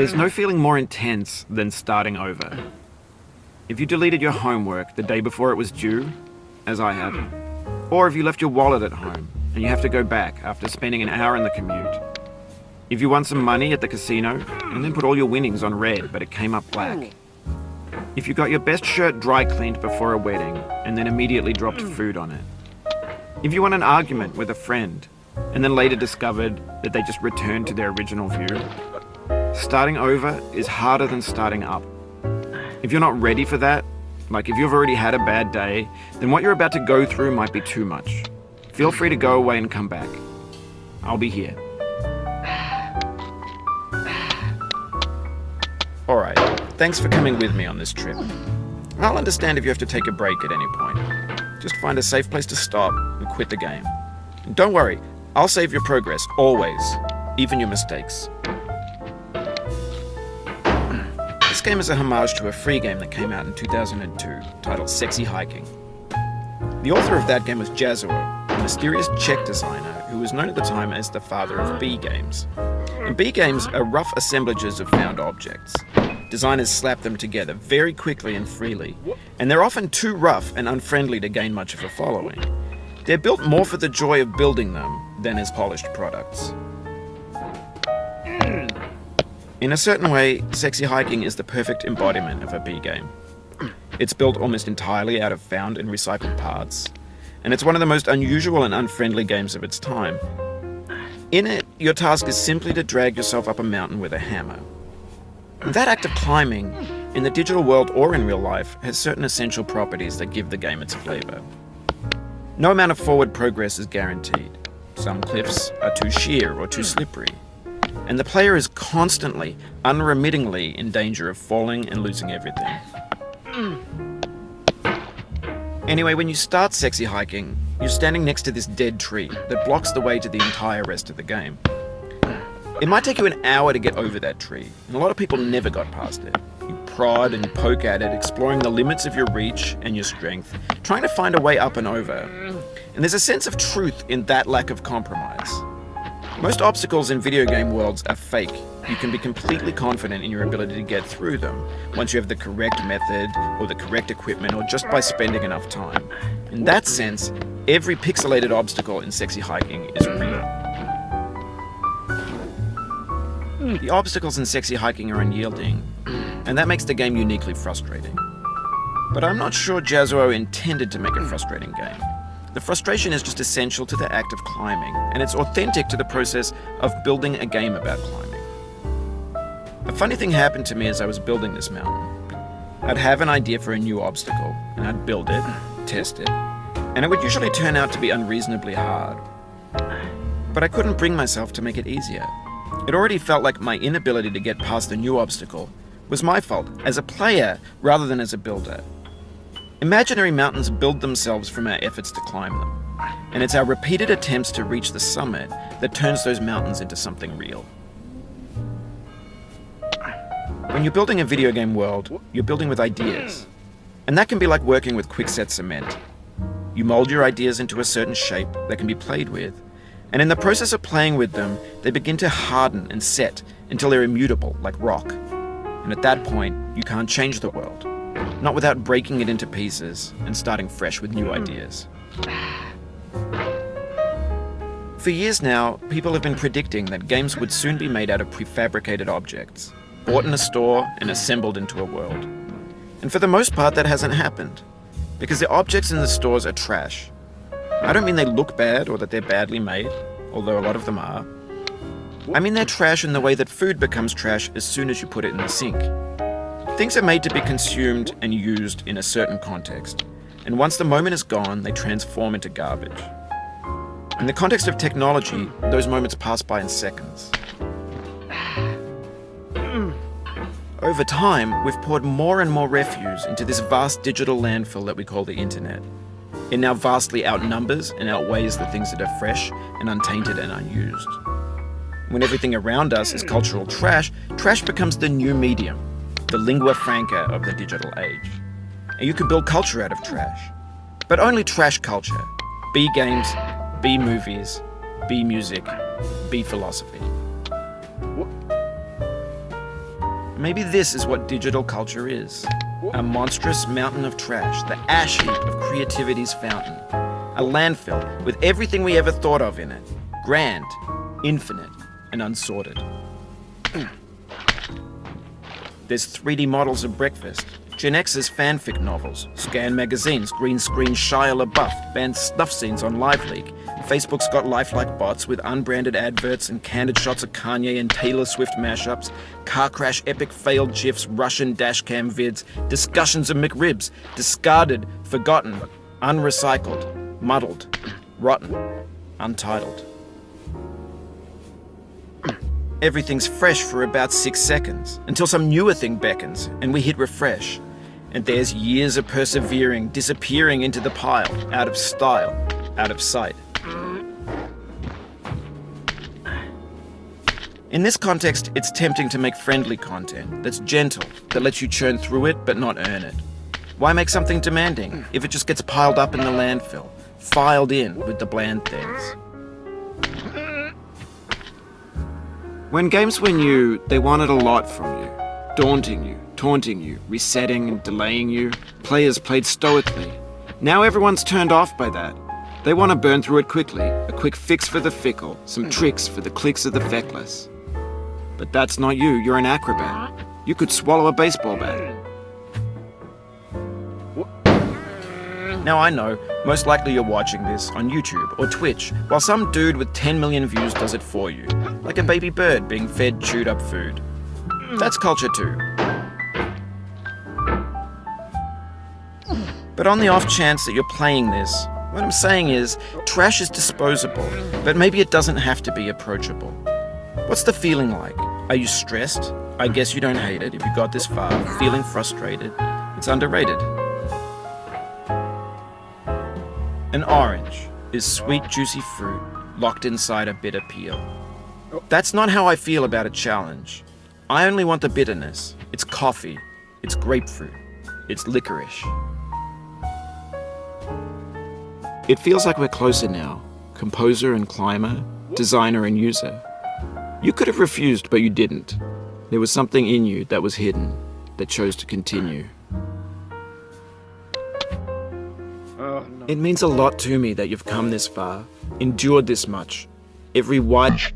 There's no feeling more intense than starting over. If you deleted your homework the day before it was due, as I have, or if you left your wallet at home and you have to go back after spending an hour in the commute. If you won some money at the casino and then put all your winnings on red but it came up black. If you got your best shirt dry cleaned before a wedding and then immediately dropped food on it. If you won an argument with a friend and then later discovered that they just returned to their original view. Starting over is harder than starting up. If you're not ready for that, like if you've already had a bad day, then what you're about to go through might be too much. Feel free to go away and come back. I'll be here. Alright, thanks for coming with me on this trip. I'll understand if you have to take a break at any point. Just find a safe place to stop and quit the game. And don't worry, I'll save your progress, always, even your mistakes. This game is a homage to a free game that came out in 2002, titled Sexy Hiking. The author of that game was R.K.O, a mysterious Czech designer who was known at the time as the father of B games. And B games are rough assemblages of found objects. Designers slap them together very quickly and freely, and they're often too rough and unfriendly to gain much of a following. They're built more for the joy of building them than as polished products. In a certain way, Sexy Hiking is the perfect embodiment of a B game. It's built almost entirely out of found and recycled parts, and it's one of the most unusual and unfriendly games of its time. In it, your task is simply to drag yourself up a mountain with a hammer. And that act of climbing, in the digital world or in real life, has certain essential properties that give the game its flavor. No amount of forward progress is guaranteed. Some cliffs are too sheer or too slippery. And the player is constantly, unremittingly in danger of falling and losing everything. Anyway, when you start Sexy Hiking, you're standing next to this dead tree that blocks the way to the entire rest of the game. It might take you an hour to get over that tree, and a lot of people never got past it. You prod and poke at it, exploring the limits of your reach and your strength, trying to find a way up and over. And there's a sense of truth in that lack of compromise. Most obstacles in video game worlds are fake. You can be completely confident in your ability to get through them once you have the correct method or the correct equipment or just by spending enough time. In that sense, every pixelated obstacle in Sexy Hiking is real. The obstacles in Sexy Hiking are unyielding, and that makes the game uniquely frustrating. But I'm not sure R.K.O intended to make a frustrating game. The frustration is just essential to the act of climbing, and it's authentic to the process of building a game about climbing. A funny thing happened to me as I was building this mountain. I'd have an idea for a new obstacle, and I'd build it, test it, and it would usually turn out to be unreasonably hard. But I couldn't bring myself to make it easier. It already felt like my inability to get past the new obstacle was my fault as a player rather than as a builder. Imaginary mountains build themselves from our efforts to climb them, and it's our repeated attempts to reach the summit that turns those mountains into something real. When you're building a video game world, you're building with ideas, and that can be like working with quickset cement. You mold your ideas into a certain shape that can be played with, and in the process of playing with them, they begin to harden and set until they're immutable, like rock. And at that point, you can't change the world. Not without breaking it into pieces and starting fresh with new ideas. For years now, people have been predicting that games would soon be made out of prefabricated objects, bought in a store and assembled into a world. And for the most part, that hasn't happened, because the objects in the stores are trash. I don't mean they look bad or that they're badly made, although a lot of them are. I mean they're trash in the way that food becomes trash as soon as you put it in the sink. Things are made to be consumed and used in a certain context, and once the moment is gone, they transform into garbage. In the context of technology, those moments pass by in seconds. Over time, we've poured more and more refuse into this vast digital landfill that we call the internet. It now vastly outnumbers and outweighs the things that are fresh and untainted and unused. When everything around us is cultural trash, trash becomes the new medium, the lingua franca of the digital age. And you can build culture out of trash. But only trash culture. B games, B movies, B music, B philosophy. Maybe this is what digital culture is. A monstrous mountain of trash, the ash heap of creativity's fountain. A landfill with everything we ever thought of in it. Grand, infinite, and unsorted. There's 3D models of breakfast, Gen X's fanfic novels, scan magazines, green screen Shia LaBeouf, banned snuff scenes on LiveLeak. Facebook's got lifelike bots with unbranded adverts and candid shots of Kanye and Taylor Swift mashups, car crash epic failed GIFs, Russian dashcam vids, discussions of McRibs, discarded, forgotten, unrecycled, muddled, rotten, untitled. Everything's fresh for about 6 seconds, until some newer thing beckons, and we hit refresh. And there's years of persevering, disappearing into the pile, out of style, out of sight. In this context, it's tempting to make friendly content that's gentle, that lets you churn through it but not earn it. Why make something demanding if it just gets piled up in the landfill, filed in with the bland things? When games were new, they wanted a lot from you. Daunting you, taunting you, resetting and delaying you. Players played stoically. Now everyone's turned off by that. They want to burn through it quickly. A quick fix for the fickle, some tricks for the clicks of the feckless. But that's not you, you're an acrobat. You could swallow a baseball bat. Now I know, most likely you're watching this on YouTube or Twitch, while some dude with 10 million views does it for you, like a baby bird being fed chewed up food. That's culture too. But on the off chance that you're playing this, what I'm saying is, trash is disposable, but maybe it doesn't have to be approachable. What's the feeling like? Are you stressed? I guess you don't hate it if you got this far. Feeling frustrated? It's underrated. An orange is sweet, juicy fruit locked inside a bitter peel. That's not how I feel about a challenge. I only want the bitterness. It's coffee. It's grapefruit. It's licorice. It feels like we're closer now. Composer and climber, designer and user. You could have refused, but you didn't. There was something in you that was hidden, that chose to continue. It means a lot to me that you've come this far, endured this much. Every white